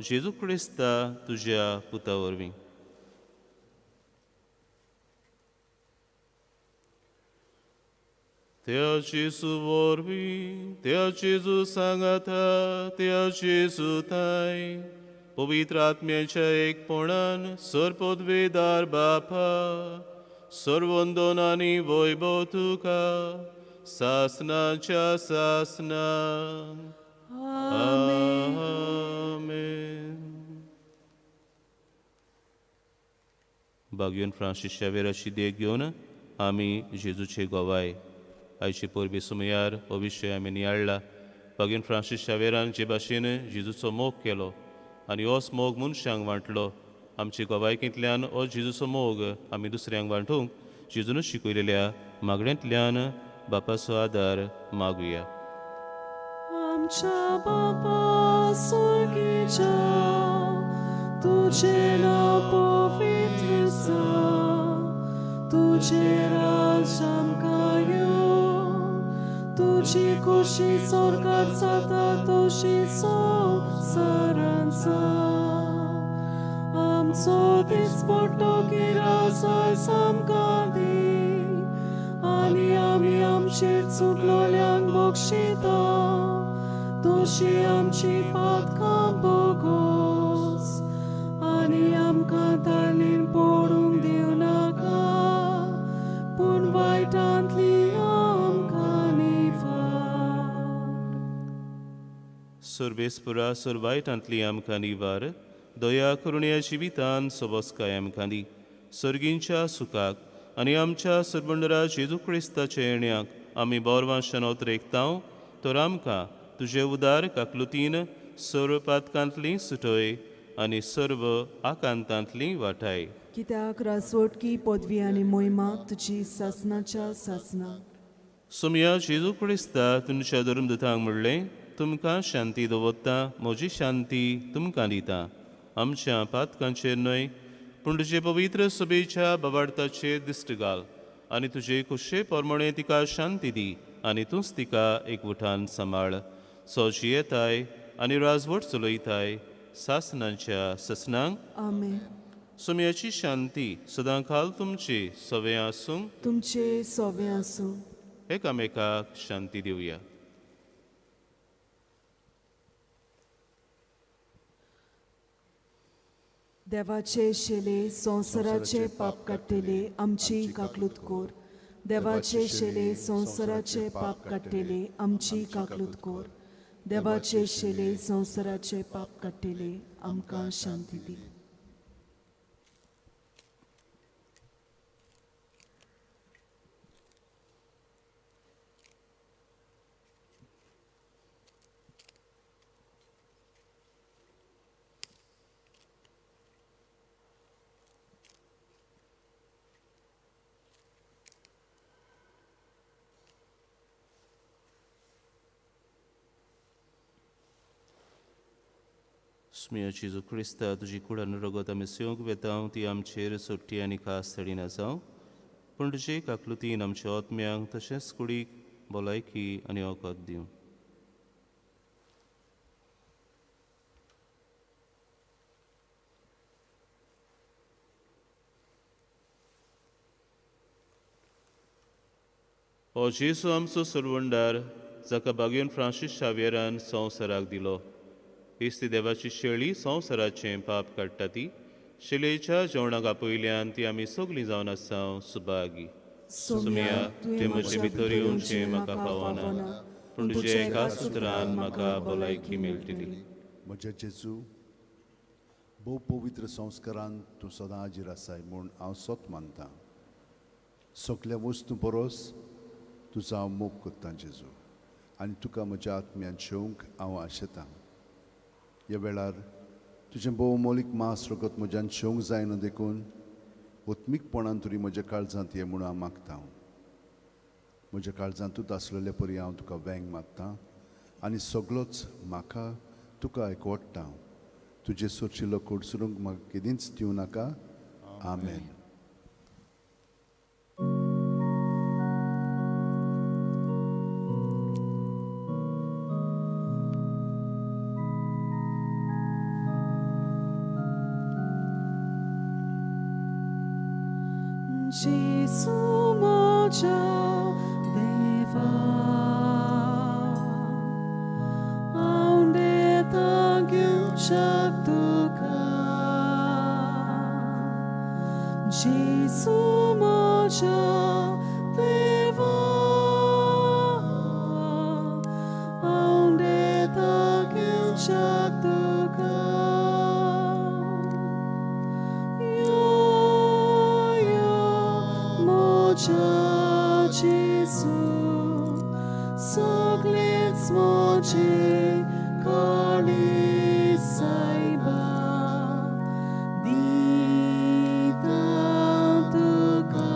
जेजू क्रिस्ता तुज्या पुता वरवीं त्या जेजू वरवीं त्या जेजू सांगाता त्या जेजू ताय पवित्र आत्म्याच्या एकपणान सर्पोद्वेदार बापा सर्वंदोन आनी वैभव तुका सासनाच्या सासना आमेन बागयोन फ्रांसीस शावेराची देख घेवन आमी जेजूचे गोवाय आयचे पोरबी सुमयार हो विशय आमी नियाळ्ळा बागीन फ्रांसीस शावेरान जे भाशेन जेजूचो मोग केलो आनी होच मोग मनशांक वांटलो आमचे गोवायकींतल्यान हो जेजूचो मोग आमी दुसऱ्यांक वांटूंक जेजून शिकयलेल्या मागण्यांतल्यान बापाचो आदार मागुया आमच्या बापा सुर्गीच्या तुझे नाव पवित्र तुझे राज आमकां यो तुझी खुशी स्वर्गात जाता तशी संवसारांत जा so disportokira sai samkadi ani ami amchir tsuglolyang bokshita doshi amchi patkam bogos ani amka darlin porung deunaka pun vaitantli amka nifa Survespura survait antli amka nivar दया करुण्याची वितान सोबस्काय आमकांदी सर्गींच्या सुखाक आनी आमच्या सरबंडरा जेजू क्रिस्ताच्या येण्याक आमी बोरवांशान ओतरेकतांव तर आमकां तुजे उदार काकलुतीन सर्व पातकांतली सुटय आनी सर्व आकांतांतली वाटाय कित्याक रासवटकी पदवी आनी मोहिमा तुजी सासनाच्या सासना सुमया जेजू क्रिस्ता तुमच्या धर्मदुतांक म्हणलें तुमकां शांती दवरता म्हजी शांती तुमकां दिता आमच्या पातकांचेर न्हय पूण तुजे पवित्र सभेच्या बवाडताचेर दिश्ट घाल आनी तुजे कुशे पोरमणे तिका शांती दी आनी तूंच तिका एकवटान सांबाळ सोजी येताय आनी राजवट चलयताय सासनांच्या ससनांक आमेन सुमयाची शांती सदां काल तुमची सवे आसूं तुमचे सोवे आसूं एकामेकाक शांती दिवया देवाचे शेले संवसाराचे पाप काडटेले आमची काकलूत कोर देवाचे शेले संवसाराचे पाप काडटेले आमची काकलूत कोर देवाचे शेले संवसाराचे पाप काडटेले आमकां शांती दी स्मिया जेजू क्रिस्ता तुजी कुडान रगत आमी सेवंक वेतांव ती आमचेर सुट्टी आनी खास थडीन आसांव पूण तुजे काकलुतीन आमच्या आत्म्यांक तशेंच कुडीक भलायकी आनी ओकत दिवं हो जेसू आमचो सरवंडार जाका बागेन फ्रांसीस शावेरान संवसाराक दिलो इस्ती देवाची शेळी संवसाराचें पाप काडटा ती शिलेच्या जेवणाक आपयल्यान ती आमी सगलीं जावन आसांव सुभागी सुमया तुवें म्हजे भितर येवचें म्हाका पावना पूण तुजे एका सुत्रान म्हाका भलायकी मेळटली म्हज्या जेजू भोव पवित्र संस्कारान तूं सदां हाजीर आसाय म्हूण हांव सोत मानतां सगल्या वस्तू बरोस तुजो हांव मोग करतां जेजू आनी तुका म्हज्या आत्म्यान जेवंक हांव आशेतां ह्या वेळार तुजें भोव मोलीक मास रगत म्हज्यान जेवंक जायना देखून ओत्मीकपणान तरी म्हज्या काळजांत ये म्हूण हांव मागतां म्हज्या काळजांतूच आसलेले परी हांव तुका वेंग मागतां आनी सगळोच म्हाका तुका एकवडटां तुजे सोरचिल्लो कोडसरूंक म्हाका केदींच दिवं नाका आमेन Gesù moja deva aunde tagiu chaktuka Gesù moja deva aunde tagiu chaktuka Gesù, soglec moje kali saiba, dita tuka,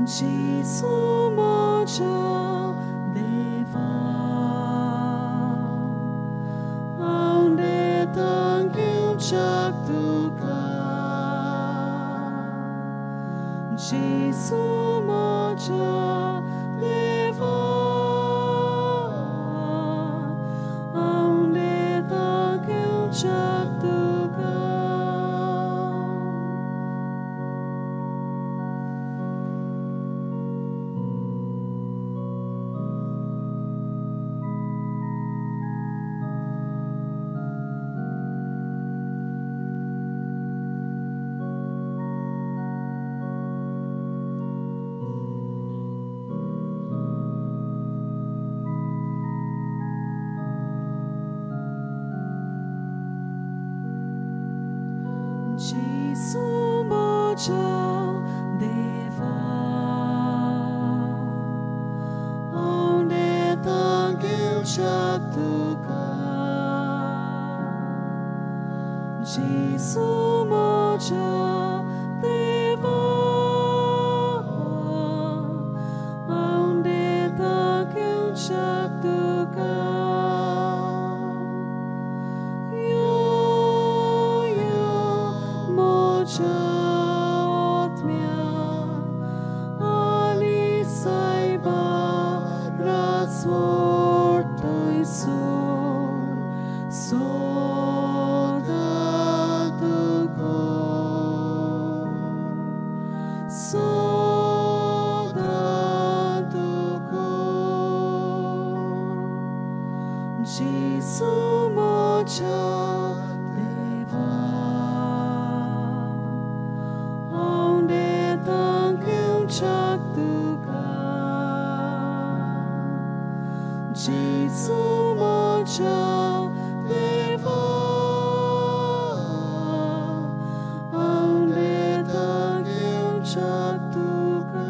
Gesù moja deva. Chaktuka Gesù moja म्हज्या देवा हांव नेतां घेवच्याक तुका जेसू म्हज्या देवा हांव नेतां घेवच्याक तुका Jesu moja deva onde tangeu chak tuka Jesu moja deva onde tangeu chak tuka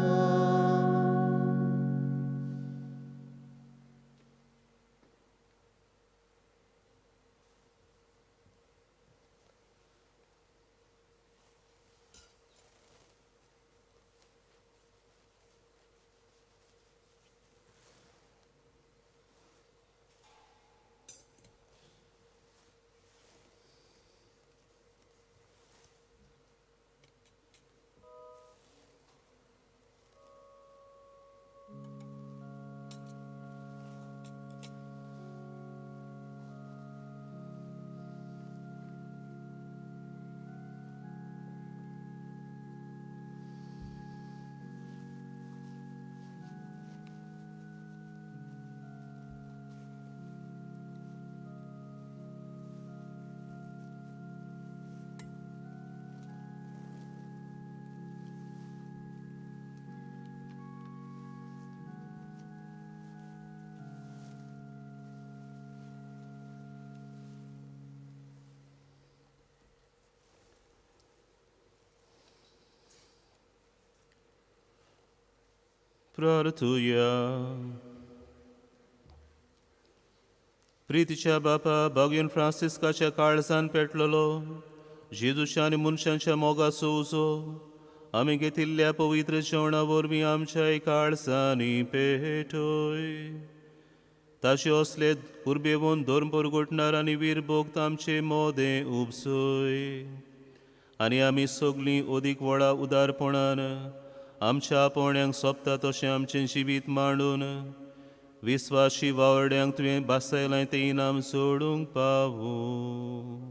प्रार्थूया. प्रितीच्या बापा भगवान फ्रांसिस्काच्या काळजान पेटलेलो जेजूच्या आनी मनशांच्या मोगाचो उजो आमी घेतिल्ल्या पवित्र जेवणा वरवीं आमच्या काळजांनी पेटोय. ताचे असले पुरबेवून धर्म परगटणार आनी वीरभोक्त आमचे मोदें उपसोय आनी आमी सगळीं अदीक व्हडा उदारपणान आमच्या आपोवण्यांक सोंपता तशें आमचें जिवीत मांडून विस्वासी वावड्यांक तुवें बासायलां तें इनाम सोडूंक पावूं.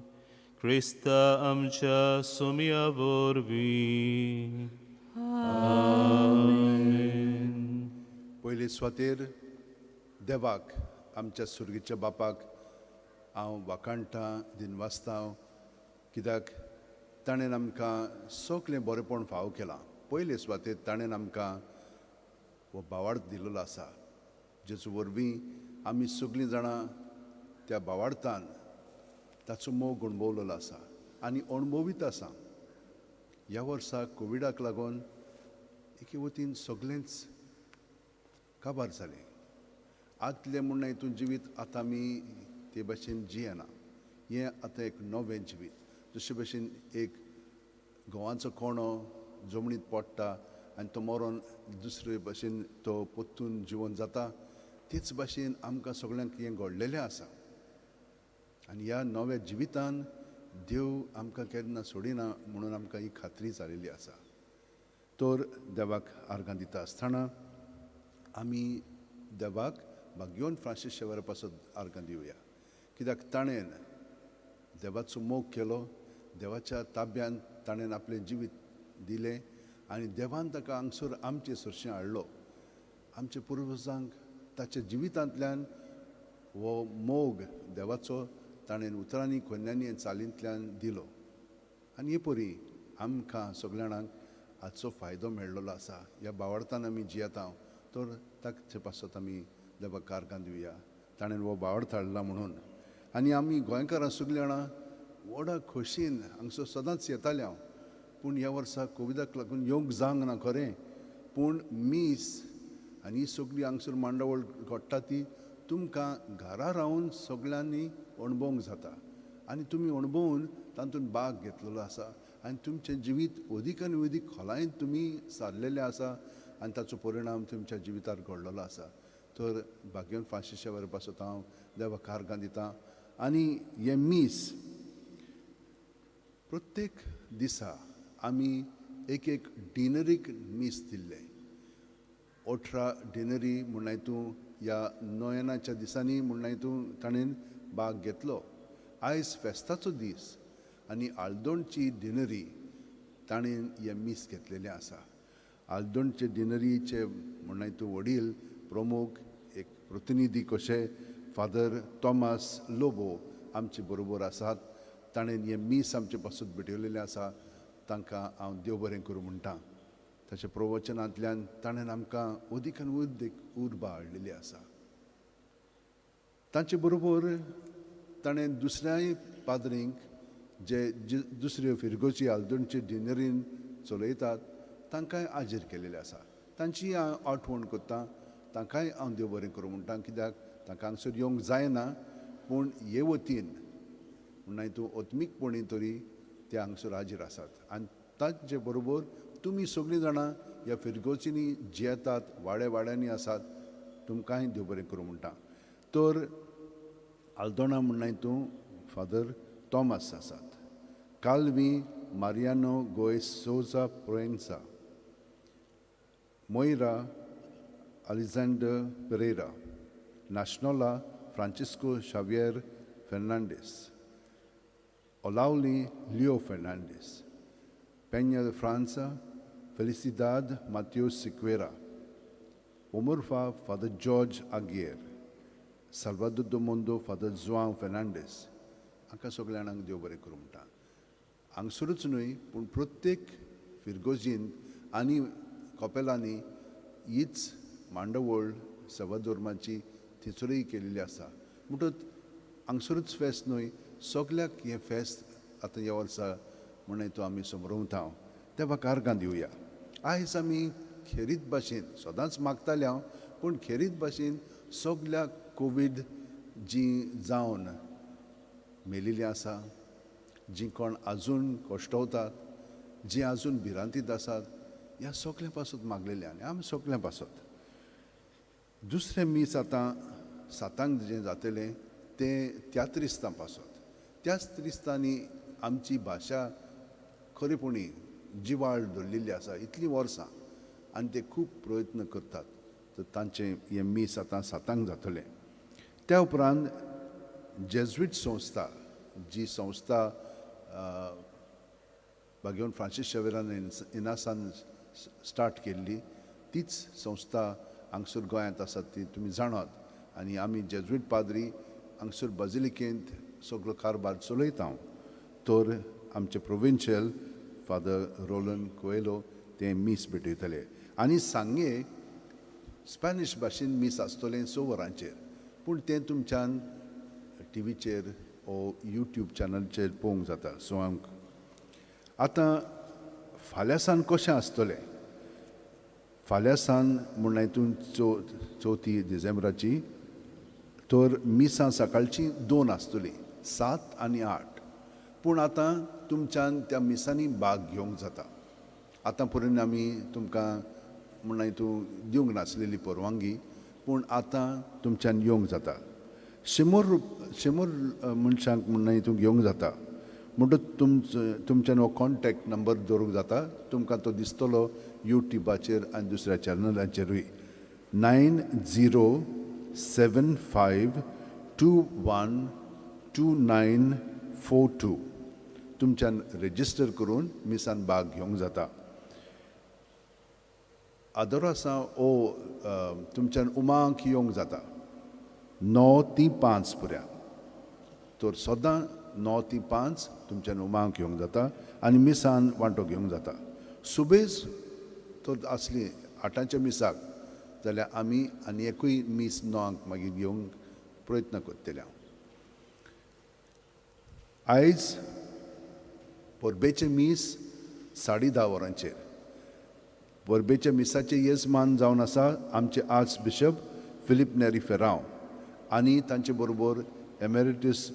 क्रिस्ता आमच्या सुमया वरवीं. पयले सुवातेर देवाक आमच्या सुर्गीच्या बापाक हांव वाखाणटां दिनवासतां कित्याक ताणें आमकां सगळें बरेंपण फावो केलां. पयले सुवातेर ताणें आमकां हो भावार्थ दिल्लो आसा जेचो वरवीं आमी सगळीं जाणां त्या भावार्थान ताचो मोग अणभवलेलो आसा आनी अणभवीत आसा. ह्या वर्सा कोविडाक लागून एके वतीन सगळेंच काबार जालें. आदलें म्हणून हितून जिवीत आतां आमी ते भाशेन जियेना. हें आतां एक नवें जिवीत जशे भशेन एक घोवाचो कोणो जमनीत पडटा आनी तो मरोन दुसरे भाशेन तो पोत्तून जिवन जाता तेच भाशेन आमकां सगळ्यांक हें घडलेलें आसा. आनी ह्या नव्या जिवितान देव आमकां केन्ना सोडिना म्हणून आमकां ही खात्री जालेली आसा. तर देवाक आर्गां दिता आसतना आमी देवाक भाग्यवन फ्रांसीस शेवेरा पासत आर्गां दिवया कित्याक ताणें देवाचो मोग केलो. देवाच्या ताब्यान ताणें आपलें जिवीत दिलें आनी देवान ताका हांगसर आमचे सरशें हाडलो. आमच्या पुर्वजांक ताच्या जिवितांतल्यान हो मोग देवाचो ताणें उतरांनी खोन्यांनी चालींतल्यान दिलो आनी हे परी आमकां सगळ्या जाणांक हाचो फायदो मेळ्ळो आसा. ह्या भावार्थान आमी जियेता तर ताचे पासत आमी देवाक आर्गां दिवया. ताणें हो भावार्थ हाडला म्हणून आनी आमी गोंयकारां सगळीं जाणां व्हडा खोशयेन हांगसर सदांच येताले हांव. पूण ह्या वर्सा कोविडाक लागून येवंक जावंक ना खरें, पूण मीस आनी ही सगळी हांगसर मांडावळ घडटा ती तुमकां घरा रावन सगळ्यांनी अणभवंक जाता आनी तुमी अणभवून तातूंत भाग घेतलेलो आसा आनी तुमचें जिवीत अदीक आनी अदीक खोलायेन तुमी सारलेलें आसा आनी ताचो परिणाम तुमच्या जिवितार घडलेलो आसा. तर भाग्यवन फ्रांसीस शेवेरा पासत हांव देवाक कारगां दितां. आनी हे मीस प्रत्येक दिसा आमी एक डिनरीक मीस दिल्ले. 18 डिनरी म्हण हितूं ह्या नोयनाच्या दिसांनी म्हण हितूं ताणें भाग घेतलो. आयज फेस्ताचो दीस आनी आल्दोणची डिनरी ताणें हे मीस घेतलेलें आसा. आल्दोणचे डिनरीचे म्हण हितूं वडील प्रमुख एक प्रतिनिधी कशे फादर तोमास लोबो आमचे बरोबर आसात. ताणें हें मीस आमचे पासून भेटयलेलें आसा. तांकां हांव देव बरें करूं म्हणटा. ताच्या प्रवचनांतल्यान ताणें आमकां अदीक आनी अदीक उर्बा हाडलेली आसा. ताचे बरोबर ताणें दुसऱ्याय पाद्रींक जे दुसऱ्यो फिरगोची आल्दोणचे डिनरीन चलयतात तांकांय आजीर केलेले आसा. तांची हांव आठवण करतां. तांकांय हांव देव बरें करूं म्हणटा. कित्याक तांकां हांगसर येवंक जायना, पूण हे वतीन म्हण हितूं ओत्मीकपणी तरी ते हांगसर हाजीर आसात. आनी ताचे बरोबर तुमी सगळीं जाणां ह्या फिरगोचींनी जियेतात, वाड्यांनी आसात. तुमकांय देव बरें करूं म्हणटा. तर आल्दोणा म्हण हितूं फादर तोमास आसात. Kalvi Mariano Goes Souza Proenca, Moira Alexander Pereira, नाशनोला फ्रांसिस्को शावियर फेर्नांडीस, ओलावली लिओ फेर्नांडीस, पेña de França Felicidad Mateus Siqueira, Omurfa Father George Aguirre, Salvador do Mundo Father João Fernandes. हांकां सगळ्यांक देव बरें करूं म्हणटा. हांगसरूच न्हय पूण प्रत्येक फिरगोजीन आनी कॉपेलांनी हीच मांडवळ सवाधर्माची थिचोरी केलेली आसा. म्हणटच हांगसरूच फेस्त न्हय, सगळ्याक हें फेस्त आतां ह्या वर्सा म्हण हितूं आमी समरवता. देवाक कारगां दिवया. आयज आमी खेरीत भाशेन सदांच मागताले हांव, पूण खेरीत भाशेन सगळ्याक कोवीड जीं जावन मेलिल्लीं आसा, जीं कोण आजून कोश्टवतात, जीं आजून भिरांतीत आसात, ह्या सगळ्यां पासून मागलेलें आनी आमी सगळ्यां पासून. दुसरें मीस आतां 7 जें जातलें तें त्या त्रिस्तां पासून. त्याच त्रिस्तांनी आमची भाशा खरेपणी जिवाळ धरलेली आसा इतलीं वर्सां, आनी ते खूब प्रयत्न करतात. तर तांचें हें मीस आतां 7 जातलें. त्या उपरांत जेजुईट संस्था, जी संस्था भाग्यवन फ्रांसीस शेवेरान इनासान स्टार्ट केल्ली, तीच संस्था हांगसर गोंयांत आसा ती तुमी जाणात. आनी आमी जेजुईट पाद्री हांगसर बाजिलिकेंत सगळो कारबार चलयता. तर आमचे प्रोविन्शियल फादर रोलन कोएलो ते मीस भेटयतले. आनी सांगे स्पॅनिश भाशेन मीस आसतलें 6 वरांचेर, पूण तें तुमच्यान टीव्हीचेर ओ यूट्यूब चॅनलचेर पळोवंक जाता. सो आतां फाल्यां सान कशें आसतलें? फाल्यां सान म्हण हितून 4 डिसेंबराची तर मिसां सकाळची 2 आसतलीं, 7 आनी 8. पूण आतां तुमच्यान त्या मिसांनी भाग घेवंक जाता. आतां पर्यंत आमी तुमकां म्हण हितून दिवंक नासलेली परवानगी, पूण आतां तुमच्यान येवंक जाता. शेमोर मनशांक म्हण हितून घेवंक जाता. म्हणटच तुमच्यान हो कॉन्टेक्ट नंबर दवरूंक जाता. तुमकां तो दिसतलो यूट्यूबाचेर आनी दुसऱ्या चॅनलांचेरूय. 9075212942 तुमच्यान रेजिस्टर करून मिसान भाग घेवंक जाता. आदोरासां ओ तुमच्यान उमांक येवंक जाता 9 ती 5 पर्यंत. तर सदां 9 ती 5 तुमच्यान उमांक येवंक जाता आनी मिसान वांटो घेवंक जाता. सुबेज तर आसली 8च्या मिसाक जाल्यार आमी आनी एकूय मीस 9 मागीर घेवंक प्रयत्न करतले. आयज परबेचें मीस 10:30 वरांचेर परबेच्या मिसाचे येजमान जावन आसा आमचे आर्च बिशप फिलीप नेरी फेरांव आनी तांचे बरोबर एमेरिटस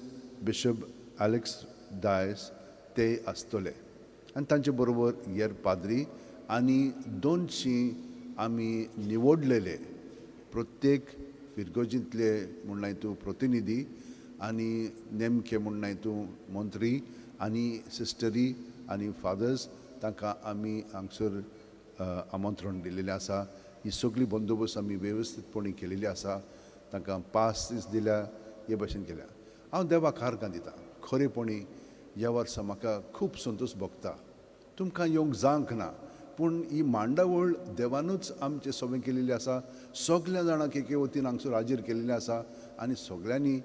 बिशप एलेक्स डायस ते आसतले आनी तांचे बरोबर हेर पाद्री आनी 200 आमी निवडलेले प्रत्येक फिरगोजींतले म्हणून तूं प्रतिनिधी आनी नेमके म्हणून तूं मंत्री आनी सिस्टरी आनी फादर्स तांकां आमी हांगसर आमंत्रण दिलेलें आसा. ही सगळी बंदोबस्त आमी वेवस्थीतपणी केलेली आसा. तांकां पास दिल्या हे भशेन केल्या. हांव देवाक हारकां दितां. खरेपणी ह्या वर्सा म्हाका खूब संतोश भोगता. तुमकां येवंक जावंक ना पूण ही मांडावळ देवानूच आमचे सगळें केलेली आसा. सगळ्या जाणांक एके वतीन हांगसर हाजीर केलेलें आसा आनी सगळ्यांनी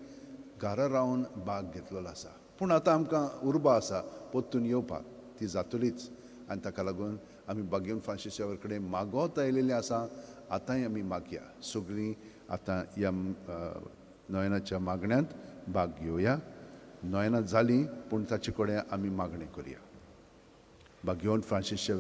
घरा रावन भाग घेतलेलो आसा. पूण आतां आमकां उर्बा आसा परतून येवपाक. ती जातलीच आनी ताका लागून आमी बागेवन फ्रांसीस कडेन मागोत आयलेले आसा. आतांय आमी मागया. सगळीं आतां ह्या नोयनाच्या मागण्यांत भाग घेवया. नोयनां जालीं पूण ताचे कडेन आमी मागणी करया. बागेवन फ्रांसीस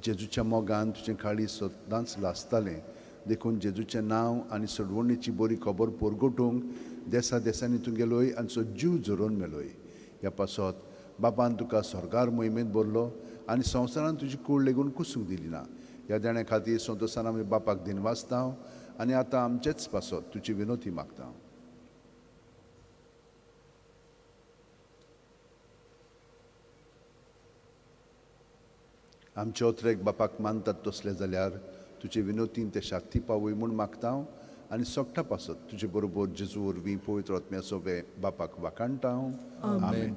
जेजूच्या मोगान तुजें काळी सदांच लासतालें. देखून जेजूचें नांव आनी सडवणीची बरी खबर परगटूंक देसा देसांनी तूं गेलोय आनी सो जीव जोरोवन मेलोय. ह्या पासत बापान तुका स्वर्गार मोहिमेंत भरलो आनी संवसारान तुजी कूड लेगून कुसूंक दिली ना. ह्या देण्या खातीर संतोशान आमी बापाक दिनवासता आनी आतां आमचेच पासत तुजी विनोती मागता. आमचे ओत्रेक बापाक मानतात तसले जाल्यार तुजे विनोतीन ते शांती पावय म्हूण मागता आनी सोगटा पासत तुजे बरोबर जेजू वरवीं पवित्र आत्म्याचो वे बापाक वाकाणटा. आमेन.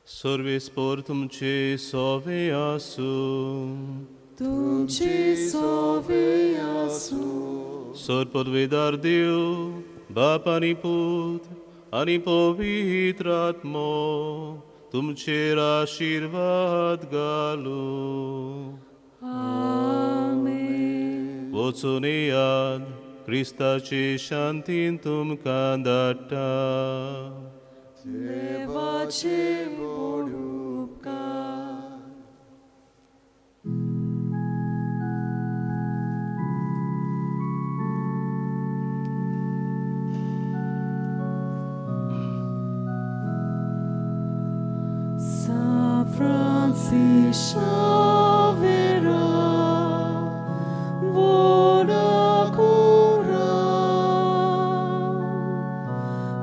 Sorvespor तुमचे सोवे आसू. तुमचे सोवे आसू. सोरपदवेदार देव बाप आनी पूत आनी पवित्र आत्मो तुमचेर आशिर्वाद घालू. आमेन. वचून येयात क्रिस्ताचे शांतीन तुमकां धाडटा. देवाचे व्हड उपकार. San Francis Xaviera, voda cura,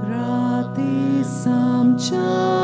rati samcha